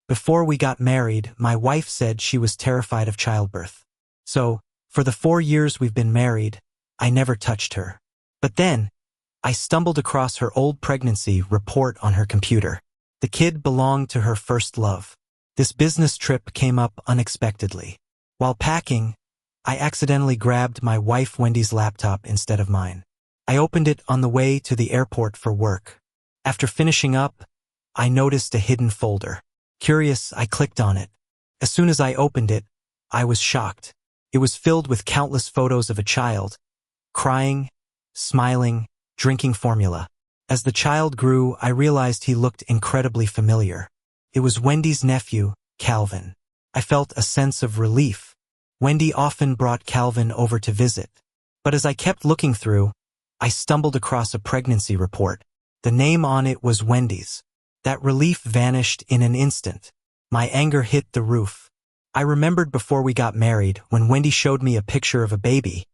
Before we got married, my wife said she was terrified of childbirth. So, for the 4 years we've been married, I never touched her. But then, I stumbled across her old pregnancy report on her computer. The kid belonged to her first love. This business trip came up unexpectedly. While packing, I accidentally grabbed my wife Wendy's laptop instead of mine. I opened it on the way to the airport for work. After finishing up, I noticed a hidden folder. Curious, I clicked on it. As soon as I opened it, I was shocked. It was filled with countless photos of a child, crying, smiling, drinking formula. As the child grew, I realized he looked incredibly familiar. It was Wendy's nephew, Calvin. I felt a sense of relief. Wendy often brought Calvin over to visit. But as I kept looking through, I stumbled across a pregnancy report. The name on it was Wendy's. That relief vanished in an instant. My anger hit the roof. I remembered before we got married when Wendy showed me a picture of a baby.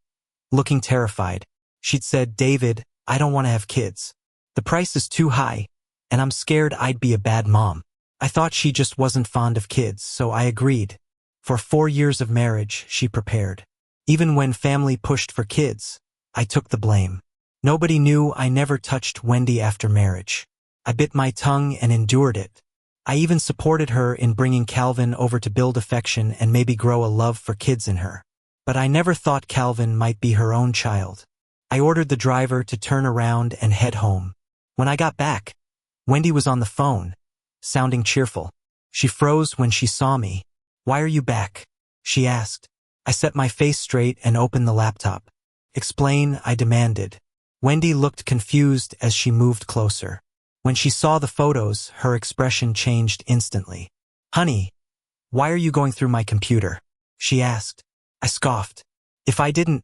Looking terrified, she'd said, "David, I don't want to have kids. The price is too high, and I'm scared I'd be a bad mom." I thought she just wasn't fond of kids, so I agreed. For 4 years of marriage, she prepared. Even when family pushed for kids, I took the blame. Nobody knew I never touched Wendy after marriage. I bit my tongue and endured it. I even supported her in bringing Calvin over to build affection and maybe grow a love for kids in her. But I never thought Calvin might be her own child. I ordered the driver to turn around and head home. When I got back, Wendy was on the phone, sounding cheerful. She froze when she saw me. "Why are you back?" she asked. I set my face straight and opened the laptop. "Explain," I demanded. Wendy looked confused as she moved closer. When she saw the photos, her expression changed instantly. "Honey, why are you going through my computer?" she asked. I scoffed. "If I didn't,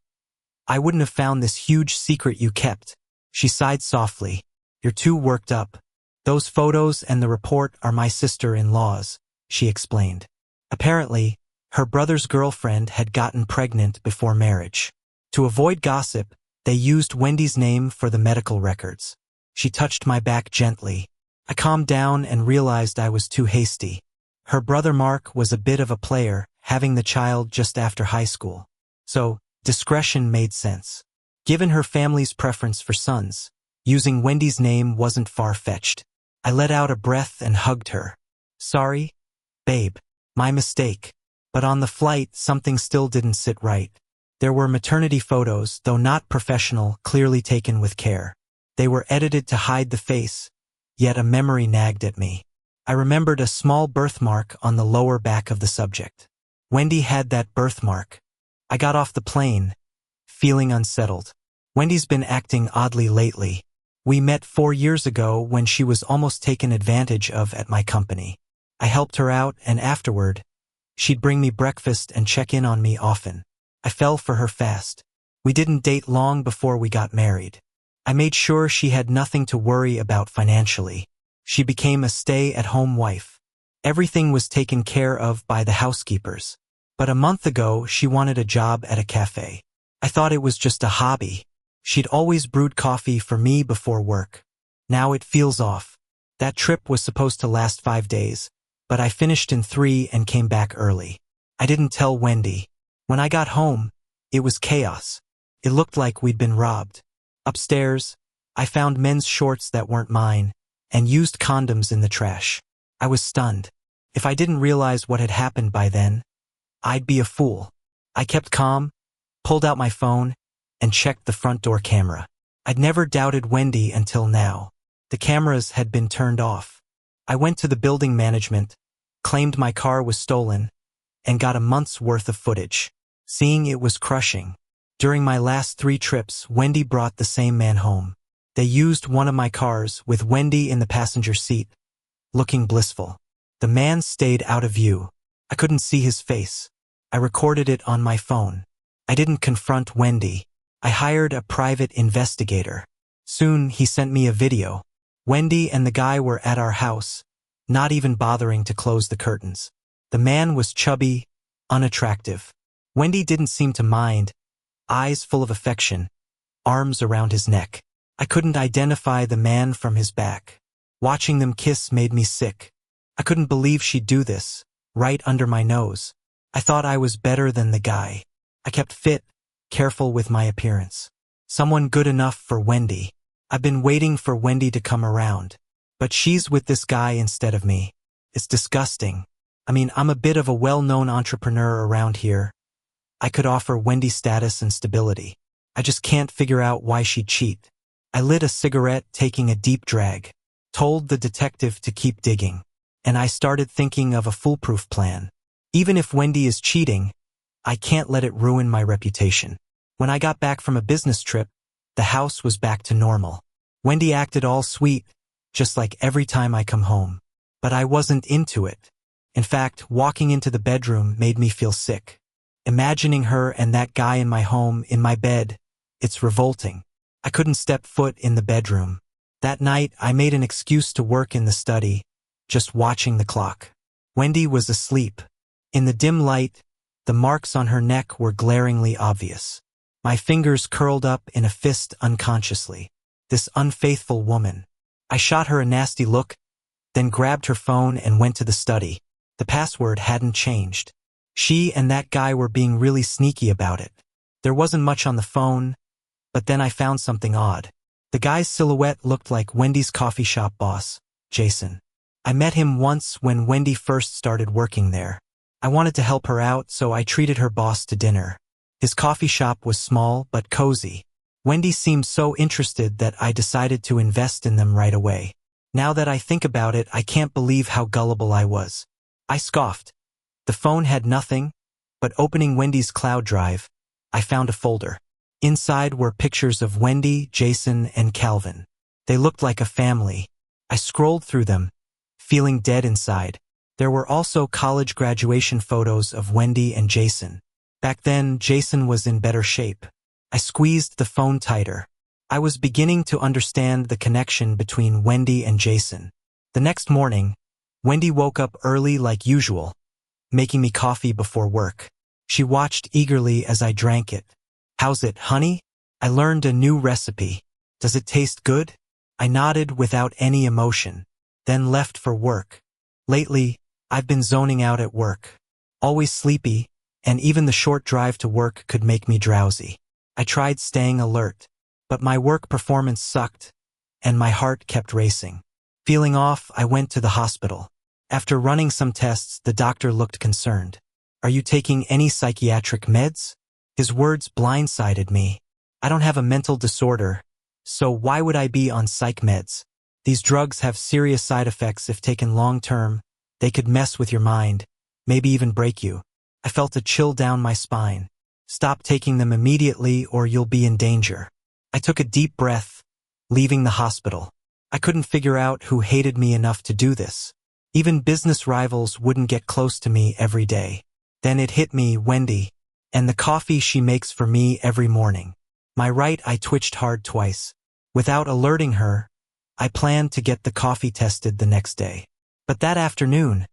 I wouldn't have found this huge secret you kept." She sighed softly. "You're too worked up. Those photos and the report are my sister-in-law's," she explained. Apparently, her brother's girlfriend had gotten pregnant before marriage. To avoid gossip, they used Wendy's name for the medical records. She touched my back gently. I calmed down and realized I was too hasty. Her brother Mark was a bit of a player, having the child just after high school. So, discretion made sense. Given her family's preference for sons, using Wendy's name wasn't far-fetched. I let out a breath and hugged her. "Sorry, babe. My mistake." But on the flight, something still didn't sit right. There were maternity photos, though not professional, clearly taken with care. They were edited to hide the face, yet a memory nagged at me. I remembered a small birthmark on the lower back of the subject. Wendy had that birthmark. I got off the plane, feeling unsettled. Wendy's been acting oddly lately. We met 4 years ago when she was almost taken advantage of at my company. I helped her out, and afterward, she'd bring me breakfast and check in on me often. I fell for her fast. We didn't date long before we got married. I made sure she had nothing to worry about financially. She became a stay-at-home wife. Everything was taken care of by the housekeepers. But a month ago, she wanted a job at a cafe. I thought it was just a hobby. She'd always brewed coffee for me before work. Now it feels off. That trip was supposed to last 5 days, but I finished in 3 and came back early. I didn't tell Wendy. When I got home, it was chaos. It looked like we'd been robbed. Upstairs, I found men's shorts that weren't mine, and used condoms in the trash. I was stunned. If I didn't realize what had happened by then, I'd be a fool. I kept calm, pulled out my phone, and checked the front door camera. I'd never doubted Wendy until now. The cameras had been turned off. I went to the building management, claimed my car was stolen, and got a month's worth of footage. Seeing it was crushing. During my last 3 trips, Wendy brought the same man home. They used one of my cars with Wendy in the passenger seat, looking blissful. The man stayed out of view. I couldn't see his face. I recorded it on my phone. I didn't confront Wendy. I hired a private investigator. Soon, he sent me a video. Wendy and the guy were at our house, not even bothering to close the curtains. The man was chubby, unattractive. Wendy didn't seem to mind, eyes full of affection, arms around his neck. I couldn't identify the man from his back. Watching them kiss made me sick. I couldn't believe she'd do this, right under my nose. I thought I was better than the guy. I kept fit, careful with my appearance. Someone good enough for Wendy. I've been waiting for Wendy to come around. But she's with this guy instead of me. It's disgusting. I mean, I'm a bit of a well-known entrepreneur around here. I could offer Wendy status and stability. I just can't figure out why she'd cheat. I lit a cigarette, taking a deep drag. Told the detective to keep digging. And I started thinking of a foolproof plan. Even if Wendy is cheating, I can't let it ruin my reputation. When I got back from a business trip, the house was back to normal. Wendy acted all sweet, just like every time I come home. But I wasn't into it. In fact, walking into the bedroom made me feel sick. Imagining her and that guy in my home, in my bed, it's revolting. I couldn't step foot in the bedroom. That night, I made an excuse to work in the study, just watching the clock. Wendy was asleep. In the dim light, the marks on her neck were glaringly obvious. My fingers curled up in a fist unconsciously. This unfaithful woman. I shot her a nasty look, then grabbed her phone and went to the study. The password hadn't changed. She and that guy were being really sneaky about it. There wasn't much on the phone, but then I found something odd. The guy's silhouette looked like Wendy's coffee shop boss, Jason. I met him once when Wendy first started working there. I wanted to help her out, so I treated her boss to dinner. His coffee shop was small but cozy. Wendy seemed so interested that I decided to invest in them right away. Now that I think about it, I can't believe how gullible I was. I scoffed. The phone had nothing, but opening Wendy's cloud drive, I found a folder. Inside were pictures of Wendy, Jason, and Calvin. They looked like a family. I scrolled through them, feeling dead inside. There were also college graduation photos of Wendy and Jason. Back then, Jason was in better shape. I squeezed the phone tighter. I was beginning to understand the connection between Wendy and Jason. The next morning, Wendy woke up early like usual, making me coffee before work. She watched eagerly as I drank it. "How's it, honey? I learned a new recipe. Does it taste good?" I nodded without any emotion, then left for work. Lately, I've been zoning out at work. Always sleepy, and even the short drive to work could make me drowsy. I tried staying alert, but my work performance sucked, and my heart kept racing. Feeling off, I went to the hospital. After running some tests, the doctor looked concerned. "Are you taking any psychiatric meds?" His words blindsided me. I don't have a mental disorder, so why would I be on psych meds? These drugs have serious side effects if taken long-term. They could mess with your mind, maybe even break you. I felt a chill down my spine. Stop taking them immediately or you'll be in danger. I took a deep breath, leaving the hospital. I couldn't figure out who hated me enough to do this. Even business rivals wouldn't get close to me every day. Then it hit me, Wendy, and the coffee she makes for me every morning. My right eye twitched hard twice. Without alerting her, I planned to get the coffee tested the next day. But that afternoon,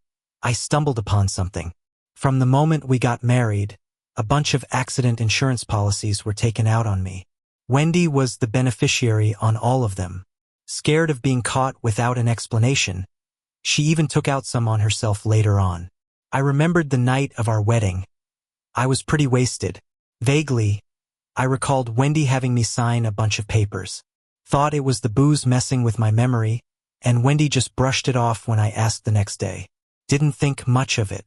I stumbled upon something. From the moment we got married, a bunch of accident insurance policies were taken out on me. Wendy was the beneficiary on all of them. Scared of being caught without an explanation, she even took out some on herself later on. I remembered the night of our wedding. I was pretty wasted. Vaguely, I recalled Wendy having me sign a bunch of papers. Thought it was the booze messing with my memory, and Wendy just brushed it off when I asked the next day. Didn't think much of it.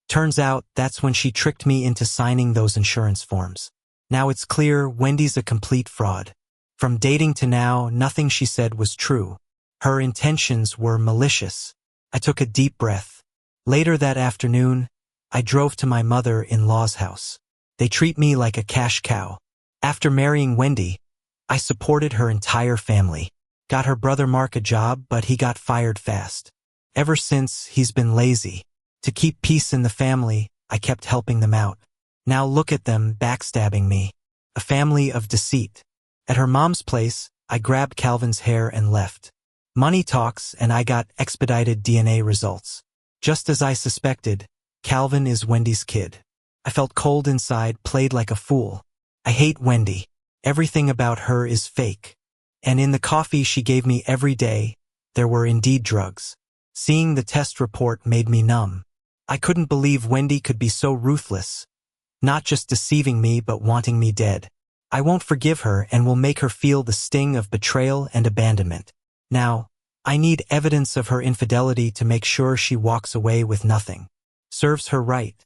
Turns out that's when she tricked me into signing those insurance forms. Now it's clear Wendy's a complete fraud. From dating to now, nothing she said was true. Her intentions were malicious. I took a deep breath. Later that afternoon, I drove to my mother-in-law's house. They treat me like a cash cow. After marrying Wendy, I supported her entire family. Got her brother Mark a job, but he got fired fast. Ever since, he's been lazy. To keep peace in the family, I kept helping them out. Now look at them backstabbing me. A family of deceit. At her mom's place, I grabbed Calvin's hair and left. Money talks, and I got expedited DNA results. Just as I suspected, Calvin is Wendy's kid. I felt cold inside, played like a fool. I hate Wendy. Everything about her is fake. And in the coffee she gave me every day, there were indeed drugs. Seeing the test report made me numb. I couldn't believe Wendy could be so ruthless, not just deceiving me but wanting me dead. I won't forgive her and will make her feel the sting of betrayal and abandonment. Now, I need evidence of her infidelity to make sure she walks away with nothing. Serves her right.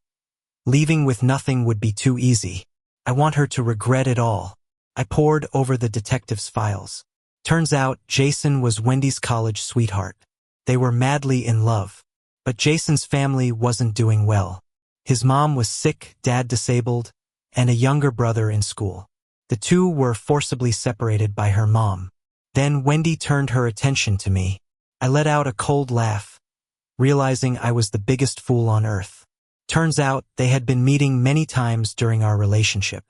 Leaving with nothing would be too easy. I want her to regret it all. I pored over the detective's files. Turns out Jason was Wendy's college sweetheart. They were madly in love. But Jason's family wasn't doing well. His mom was sick, dad disabled, and a younger brother in school. The two were forcibly separated by her mom. Then Wendy turned her attention to me. I let out a cold laugh, realizing I was the biggest fool on earth. Turns out they had been meeting many times during our relationship.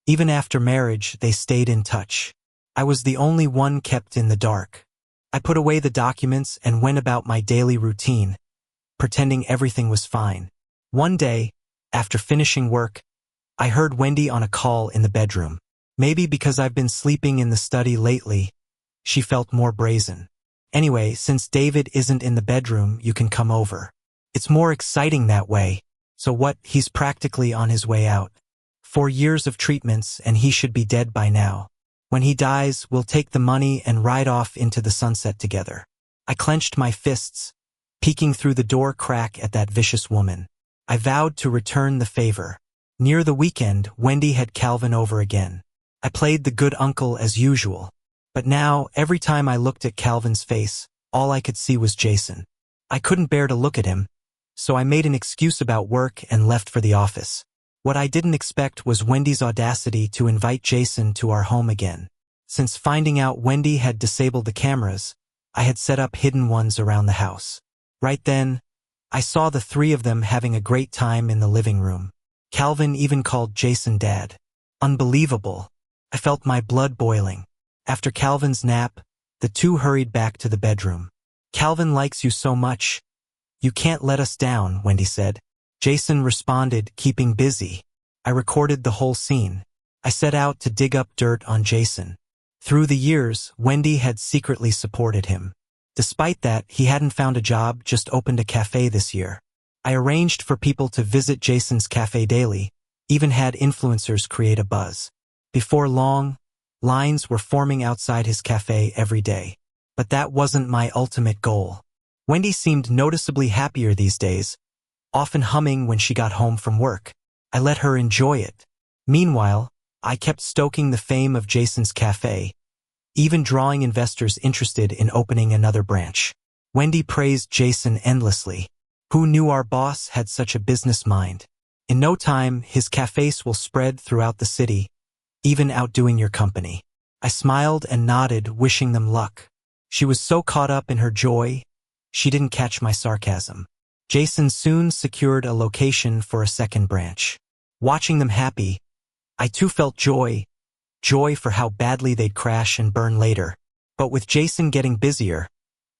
Even after marriage, they stayed in touch. I was the only one kept in the dark. I put away the documents and went about my daily routine, pretending everything was fine. One day, after finishing work, I heard Wendy on a call in the bedroom. Maybe because I've been sleeping in the study lately, she felt more brazen. Anyway, since David isn't in the bedroom, you can come over. It's more exciting that way. So what, he's practically on his way out. 4 years of treatments and he should be dead by now. When he dies, we'll take the money and ride off into the sunset together. I clenched my fists, peeking through the door crack at that vicious woman. I vowed to return the favor. Near the weekend, Wendy had Calvin over again. I played the good uncle as usual. But now, every time I looked at Calvin's face, all I could see was Jason. I couldn't bear to look at him, so I made an excuse about work and left for the office. What I didn't expect was Wendy's audacity to invite Jason to our home again. Since finding out Wendy had disabled the cameras, I had set up hidden ones around the house. Right then, I saw the three of them having a great time in the living room. Calvin even called Jason Dad. Unbelievable. I felt my blood boiling. After Calvin's nap, the two hurried back to the bedroom. Calvin likes you so much. You can't let us down, Wendy said. Jason responded, keeping busy. I recorded the whole scene. I set out to dig up dirt on Jason. Through the years, Wendy had secretly supported him. Despite that, he hadn't found a job, just opened a cafe this year. I arranged for people to visit Jason's cafe daily, even had influencers create a buzz. Before long, lines were forming outside his cafe every day. But that wasn't my ultimate goal. Wendy seemed noticeably happier these days, often humming when she got home from work. I let her enjoy it. Meanwhile, I kept stoking the fame of Jason's cafe, even drawing investors interested in opening another branch. Wendy praised Jason endlessly. Who knew our boss had such a business mind? In no time, his cafes will spread throughout the city, even outdoing your company. I smiled and nodded, wishing them luck. She was so caught up in her joy, she didn't catch my sarcasm. Jason soon secured a location for a second branch. Watching them happy, I too felt joy for how badly they'd crash and burn later. But with Jason getting busier,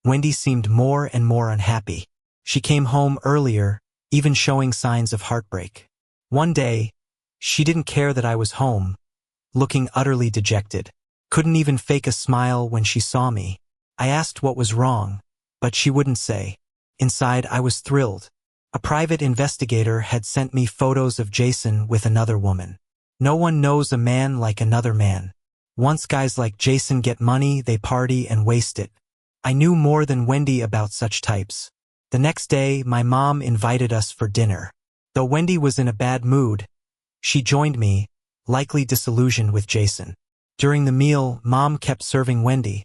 Wendy seemed more and more unhappy. She came home earlier, even showing signs of heartbreak. One day, she didn't care that I was home, looking utterly dejected. Couldn't even fake a smile when she saw me. I asked what was wrong, but she wouldn't say. Inside, I was thrilled. A private investigator had sent me photos of Jason with another woman. No one knows a man like another man. Once guys like Jason get money, they party and waste it. I knew more than Wendy about such types. The next day, my mom invited us for dinner. Though Wendy was in a bad mood, she joined me, likely disillusioned with Jason. During the meal, Mom kept serving Wendy,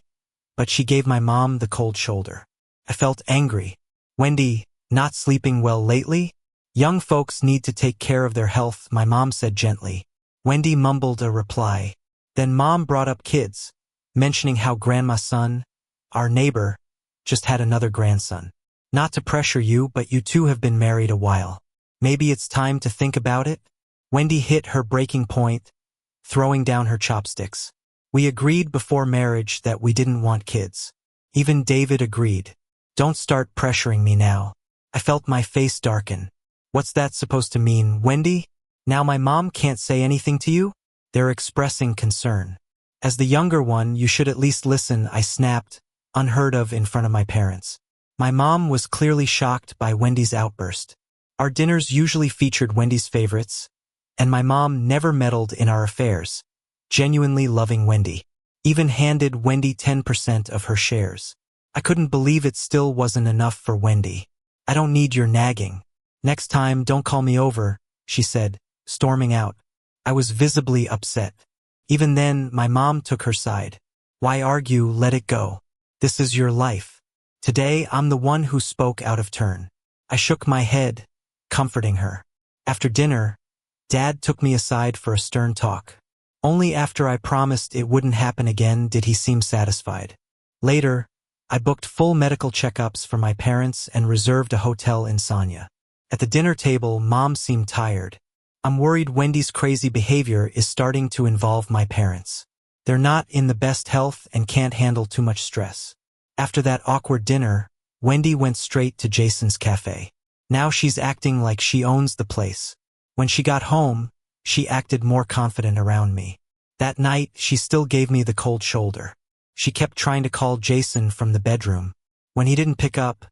but she gave my mom the cold shoulder. I felt angry. Wendy, not sleeping well lately? Young folks need to take care of their health, my mom said gently. Wendy mumbled a reply. Then Mom brought up kids, mentioning how Grandma's son, our neighbor, just had another grandson. Not to pressure you, but you two have been married a while. Maybe it's time to think about it? Wendy hit her breaking point, throwing down her chopsticks. We agreed before marriage that we didn't want kids. Even David agreed. Don't start pressuring me now. I felt my face darken. What's that supposed to mean, Wendy? Now my mom can't say anything to you? They're expressing concern. As the younger one, you should at least listen, I snapped, unheard of in front of my parents. My mom was clearly shocked by Wendy's outburst. Our dinners usually featured Wendy's favorites, and my mom never meddled in our affairs, genuinely loving Wendy. Even handed Wendy 10% of her shares. I couldn't believe it still wasn't enough for Wendy. I don't need your nagging. Next time, don't call me over, she said, storming out. I was visibly upset. Even then, my mom took her side. Why argue? Let it go. This is your life. Today, I'm the one who spoke out of turn. I shook my head, comforting her. After dinner, Dad took me aside for a stern talk. Only after I promised it wouldn't happen again did he seem satisfied. Later, I booked full medical checkups for my parents and reserved a hotel in Sanya. At the dinner table, Mom seemed tired. I'm worried Wendy's crazy behavior is starting to involve my parents. They're not in the best health and can't handle too much stress. After that awkward dinner, Wendy went straight to Jason's cafe. Now she's acting like she owns the place. When she got home, she acted more confident around me. That night, she still gave me the cold shoulder. She kept trying to call Jason from the bedroom. When he didn't pick up,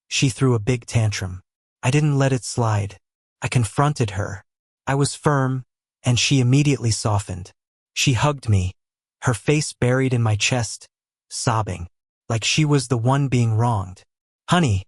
she threw a big tantrum. I didn't let it slide. I confronted her. I was firm, and she immediately softened. She hugged me, her face buried in my chest, sobbing, like she was the one being wronged. Honey,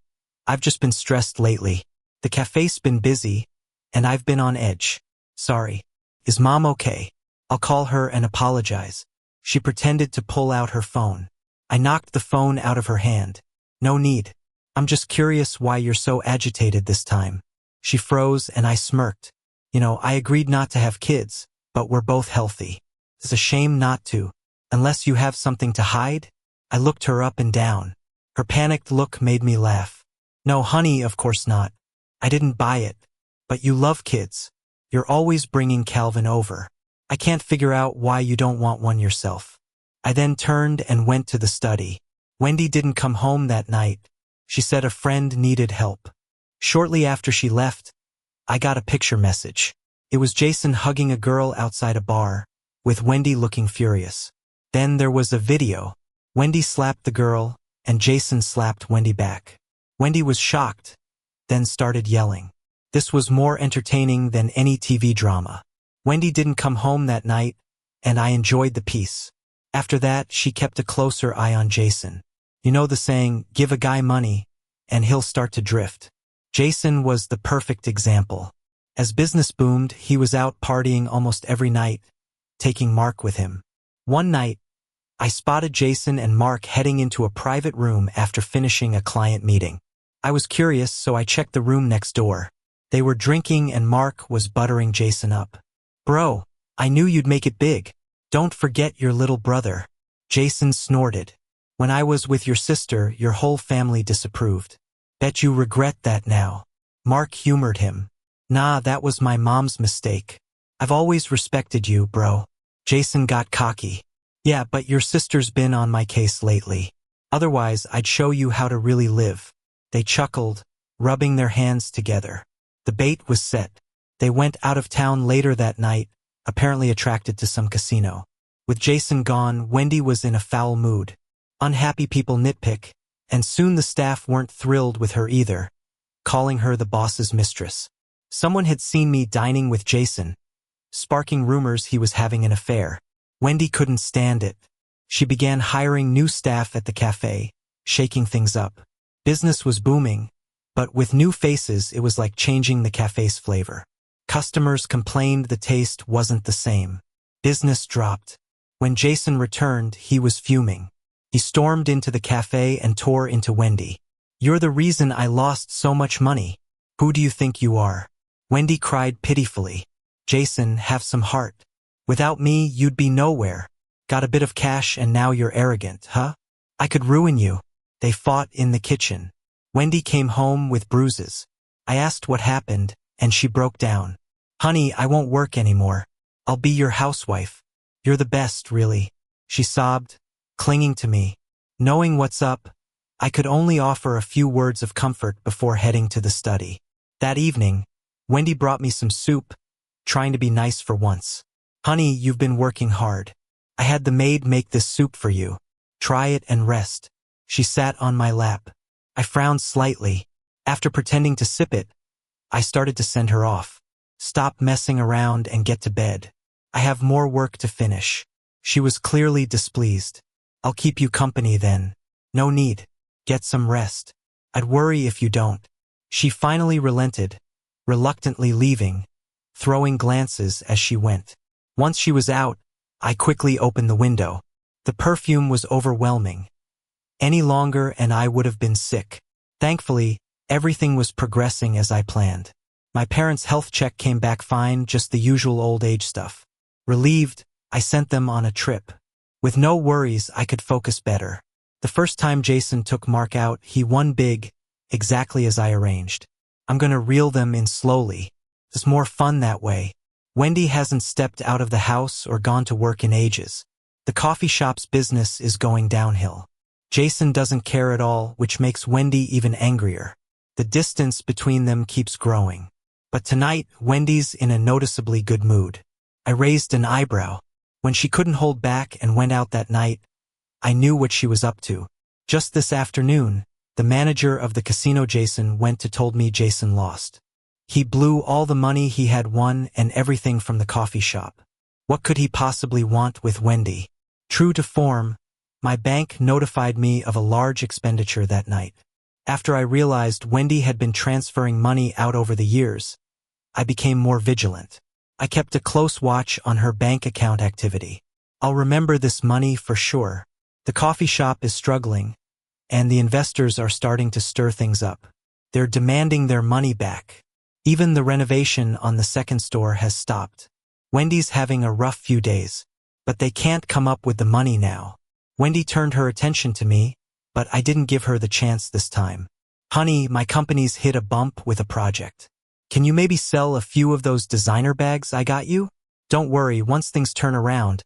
I've just been stressed lately. The cafe's been busy, and I've been on edge. Sorry. Is Mom okay? I'll call her and apologize. She pretended to pull out her phone. I knocked the phone out of her hand. No need. I'm just curious why you're so agitated this time. She froze and I smirked. I agreed not to have kids, but we're both healthy. It's a shame not to. Unless you have something to hide? I looked her up and down. Her panicked look made me laugh. No, honey, of course not. I didn't buy it. But you love kids. You're always bringing Calvin over. I can't figure out why you don't want one yourself. I then turned and went to the study. Wendy didn't come home that night. She said a friend needed help. Shortly after she left, I got a picture message. It was Jason hugging a girl outside a bar, with Wendy looking furious. Then there was a video. Wendy slapped the girl, and Jason slapped Wendy back. Wendy was shocked, then started yelling. This was more entertaining than any TV drama. Wendy didn't come home that night, and I enjoyed the peace. After that, she kept a closer eye on Jason. You know the saying, give a guy money, and he'll start to drift. Jason was the perfect example. As business boomed, he was out partying almost every night, taking Mark with him. One night, I spotted Jason and Mark heading into a private room after finishing a client meeting. I was curious, so I checked the room next door. They were drinking and Mark was buttering Jason up. Bro, I knew you'd make it big. Don't forget your little brother. Jason snorted. When I was with your sister, your whole family disapproved. Bet you regret that now. Mark humored him. Nah, that was my mom's mistake. I've always respected you, bro. Jason got cocky. Yeah, but your sister's been on my case lately. Otherwise, I'd show you how to really live. They chuckled, rubbing their hands together. The bait was set. They went out of town later that night, apparently attracted to some casino. With Jason gone, Wendy was in a foul mood. Unhappy people nitpick, and soon the staff weren't thrilled with her either, calling her the boss's mistress. Someone had seen me dining with Jason, sparking rumors he was having an affair. Wendy couldn't stand it. She began hiring new staff at the cafe, shaking things up. Business was booming, but with new faces it was like changing the cafe's flavor. Customers complained the taste wasn't the same. Business dropped. When Jason returned, he was fuming. He stormed into the cafe and tore into Wendy. You're the reason I lost so much money. Who do you think you are? Wendy cried pitifully. Jason, have some heart. Without me, you'd be nowhere. Got a bit of cash and now you're arrogant, huh? I could ruin you. They fought in the kitchen. Wendy came home with bruises. I asked what happened, and she broke down. Honey, I won't work anymore. I'll be your housewife. You're the best, really. She sobbed, clinging to me. Knowing what's up, I could only offer a few words of comfort before heading to the study. That evening, Wendy brought me some soup, trying to be nice for once. Honey, you've been working hard. I had the maid make this soup for you. Try it and rest. She sat on my lap. I frowned slightly. After pretending to sip it, I started to send her off. Stop messing around and get to bed. I have more work to finish. She was clearly displeased. I'll keep you company then. No need. Get some rest. I'd worry if you don't. She finally relented, reluctantly leaving, throwing glances as she went. Once she was out, I quickly opened the window. The perfume was overwhelming. Any longer and I would have been sick. Thankfully, everything was progressing as I planned. My parents' health check came back fine, just the usual old age stuff. Relieved, I sent them on a trip. With no worries, I could focus better. The first time Jason took Mark out, he won big, exactly as I arranged. I'm gonna reel them in slowly. It's more fun that way. Wendy hasn't stepped out of the house or gone to work in ages. The coffee shop's business is going downhill. Jason doesn't care at all, which makes Wendy even angrier. The distance between them keeps growing. But tonight, Wendy's in a noticeably good mood. I raised an eyebrow. When she couldn't hold back and went out that night, I knew what she was up to. Just this afternoon, the manager of the casino Jason went to told me Jason lost. He blew all the money he had won and everything from the coffee shop. What could he possibly want with Wendy? True to form, my bank notified me of a large expenditure that night. After I realized Wendy had been transferring money out over the years, I became more vigilant. I kept a close watch on her bank account activity. I'll remember this money for sure. The coffee shop is struggling, and the investors are starting to stir things up. They're demanding their money back. Even the renovation on the second store has stopped. Wendy's having a rough few days, but they can't come up with the money now. Wendy turned her attention to me, but I didn't give her the chance this time. Honey, my company's hit a bump with a project. Can you maybe sell a few of those designer bags I got you? Don't worry, once things turn around,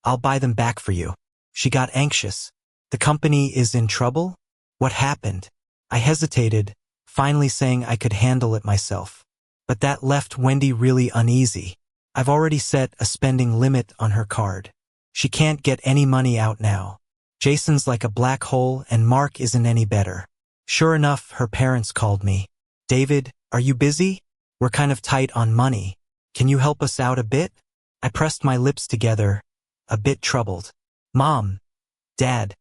I'll buy them back for you. She got anxious. The company is in trouble? What happened? I hesitated, finally saying I could handle it myself. But that left Wendy really uneasy. I've already set a spending limit on her card. She can't get any money out now. Jason's like a black hole and Mark isn't any better. Sure enough, her parents called me. David, are you busy? We're kind of tight on money. Can you help us out a bit? I pressed my lips together, a bit troubled. Mom, Dad,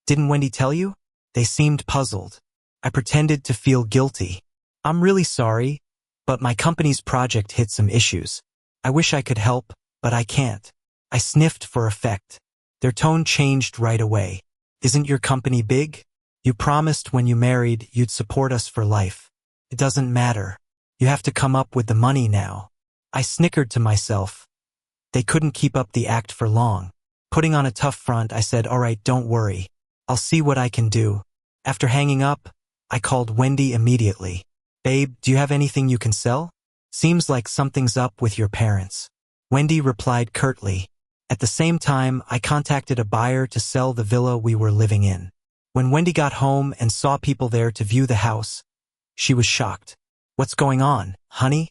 didn't Wendy tell you? They seemed puzzled. I pretended to feel guilty. I'm really sorry, but my company's project hit some issues. I wish I could help, but I can't. I sniffed for effect. Their tone changed right away. Isn't your company big? You promised when you married you'd support us for life. It doesn't matter. You have to come up with the money now. I snickered to myself. They couldn't keep up the act for long. Putting on a tough front, I said, all right, don't worry. I'll see what I can do. After hanging up, I called Wendy immediately. Babe, do you have anything you can sell? Seems like something's up with your parents. Wendy replied curtly. At the same time, I contacted a buyer to sell the villa we were living in. When Wendy got home and saw people there to view the house, she was shocked. What's going on, honey?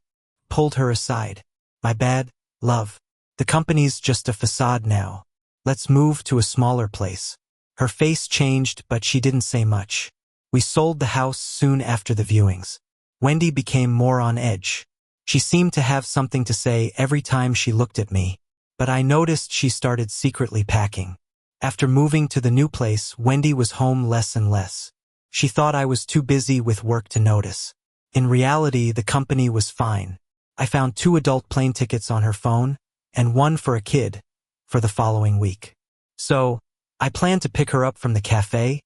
Pulled her aside. My bad, love. The company's just a facade now. Let's move to a smaller place. Her face changed, but she didn't say much. We sold the house soon after the viewings. Wendy became more on edge. She seemed to have something to say every time she looked at me, but I noticed she started secretly packing. After moving to the new place, Wendy was home less and less. She thought I was too busy with work to notice. In reality, the company was fine. I found 2 adult plane tickets on her phone, and 1 for a kid, for the following week. So, I planned to pick her up from the cafe,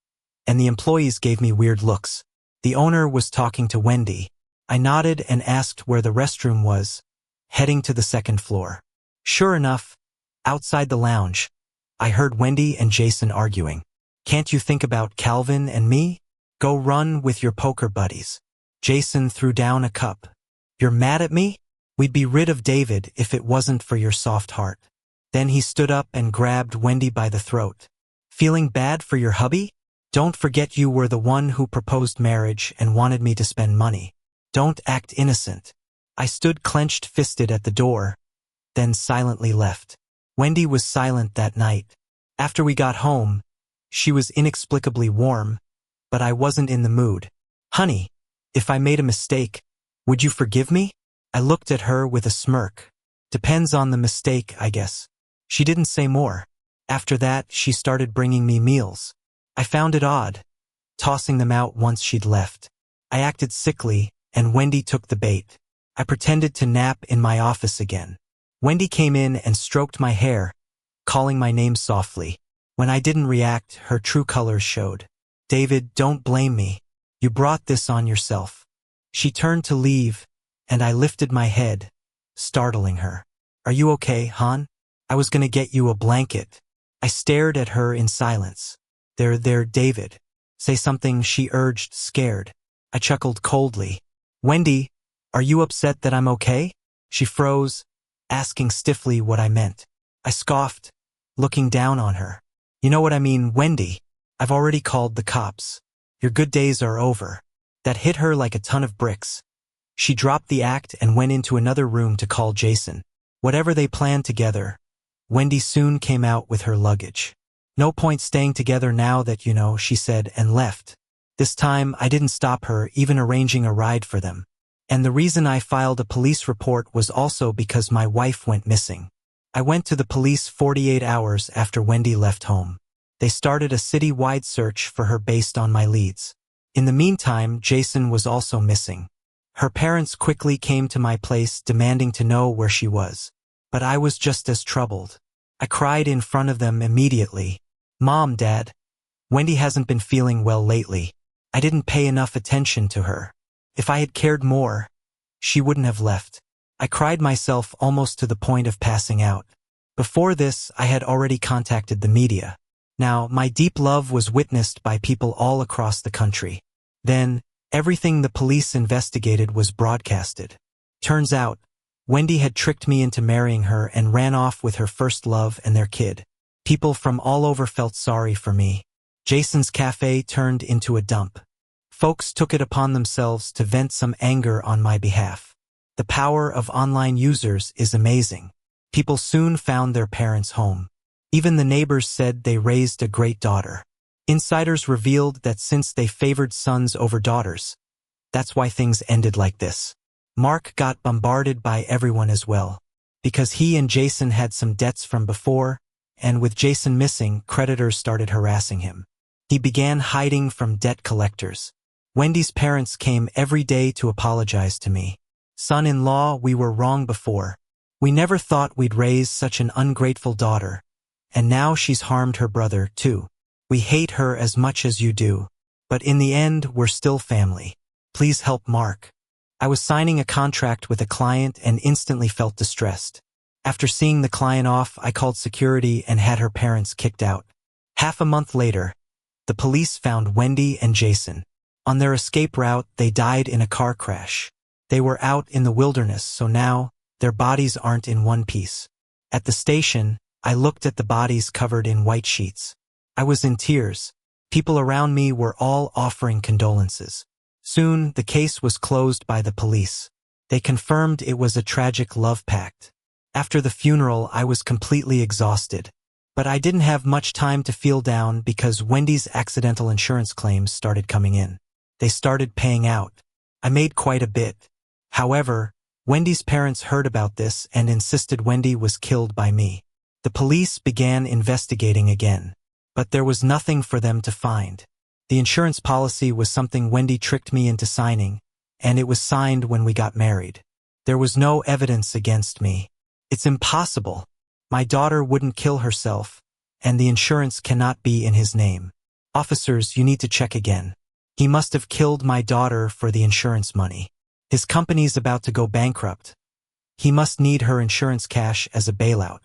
and the employees gave me weird looks. The owner was talking to Wendy. I nodded and asked where the restroom was, heading to the second floor. Sure enough, outside the lounge, I heard Wendy and Jason arguing. Can't you think about Calvin and me? Go run with your poker buddies. Jason threw down a cup. You're mad at me? We'd be rid of David if it wasn't for your soft heart. Then he stood up and grabbed Wendy by the throat. Feeling bad for your hubby? Don't forget you were the one who proposed marriage and wanted me to spend money. Don't act innocent. I stood clenched-fisted at the door, then silently left. Wendy was silent that night. After we got home, she was inexplicably warm, but I wasn't in the mood. Honey, if I made a mistake, would you forgive me? I looked at her with a smirk. Depends on the mistake, I guess. She didn't say more. After that, she started bringing me meals. I found it odd, tossing them out once she'd left. I acted sickly, and Wendy took the bait. I pretended to nap in my office again. Wendy came in and stroked my hair, calling my name softly. When I didn't react, her true colors showed. David, don't blame me. You brought this on yourself. She turned to leave, and I lifted my head, startling her. Are you okay, hon? I was gonna get you a blanket. I stared at her in silence. There, David. Say something, she urged, scared. I chuckled coldly. Wendy, are you upset that I'm okay? She froze, asking stiffly what I meant. I scoffed, looking down on her. You know what I mean, Wendy. I've already called the cops. Your good days are over. That hit her like a ton of bricks. She dropped the act and went into another room to call Jason. Whatever they planned together, Wendy soon came out with her luggage. No point staying together now that you know, she said, and left. This time, I didn't stop her, even arranging a ride for them. And the reason I filed a police report was also because my wife went missing. I went to the police 48 hours after Wendy left home. They started a city-wide search for her based on my leads. In the meantime, Jason was also missing. Her parents quickly came to my place demanding to know where she was. But I was just as troubled. I cried in front of them immediately. Mom, Dad, Wendy hasn't been feeling well lately. I didn't pay enough attention to her. If I had cared more, she wouldn't have left. I cried myself almost to the point of passing out. Before this, I had already contacted the media. Now, my deep love was witnessed by people all across the country. Then, everything the police investigated was broadcasted. Turns out, Wendy had tricked me into marrying her and ran off with her first love and their kid. People from all over felt sorry for me. Jason's cafe turned into a dump. Folks took it upon themselves to vent some anger on my behalf. The power of online users is amazing. People soon found their parents home. Even the neighbors said they raised a great daughter. Insiders revealed that since they favored sons over daughters, that's why things ended like this. Mark got bombarded by everyone as well, because he and Jason had some debts from before, and with Jason missing, creditors started harassing him. He began hiding from debt collectors. Wendy's parents came every day to apologize to me. Son-in-law, we were wrong before. We never thought we'd raise such an ungrateful daughter, and now she's harmed her brother, too. We hate her as much as you do, but in the end, we're still family. Please help Mark. I was signing a contract with a client and instantly felt distressed. After seeing the client off, I called security and had her parents kicked out. Half a month later, the police found Wendy and Jason. On their escape route, they died in a car crash. They were out in the wilderness, so now, their bodies aren't in one piece. At the station, I looked at the bodies covered in white sheets. I was in tears. People around me were all offering condolences. Soon, the case was closed by the police. They confirmed it was a tragic love pact. After the funeral, I was completely exhausted. But I didn't have much time to feel down because Wendy's accidental insurance claims started coming in. They started paying out. I made quite a bit. However, Wendy's parents heard about this and insisted Wendy was killed by me. The police began investigating again, but there was nothing for them to find. The insurance policy was something Wendy tricked me into signing, and it was signed when we got married. There was no evidence against me. It's impossible. My daughter wouldn't kill herself, and the insurance cannot be in his name. Officers, you need to check again. He must have killed my daughter for the insurance money. His company's about to go bankrupt. He must need her insurance cash as a bailout.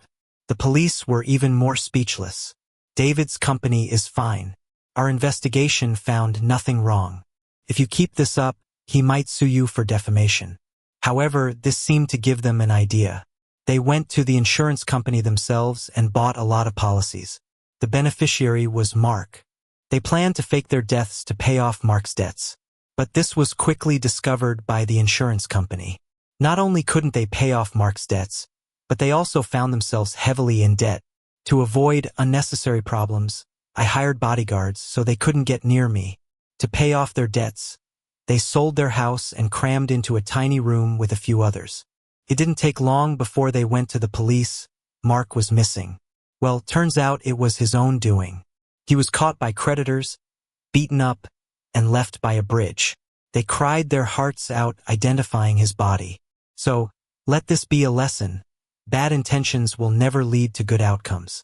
The police were even more speechless. David's company is fine. Our investigation found nothing wrong. If you keep this up, he might sue you for defamation. However, this seemed to give them an idea. They went to the insurance company themselves and bought a lot of policies. The beneficiary was Mark. They planned to fake their deaths to pay off Mark's debts. But this was quickly discovered by the insurance company. Not only couldn't they pay off Mark's debts, but they also found themselves heavily in debt. To avoid unnecessary problems, I hired bodyguards so they couldn't get near me. To pay off their debts, they sold their house and crammed into a tiny room with a few others. It didn't take long before they went to the police. Mark was missing. Well, turns out it was his own doing. He was caught by creditors, beaten up, and left by a bridge. They cried their hearts out identifying his body. So, let this be a lesson. Bad intentions will never lead to good outcomes.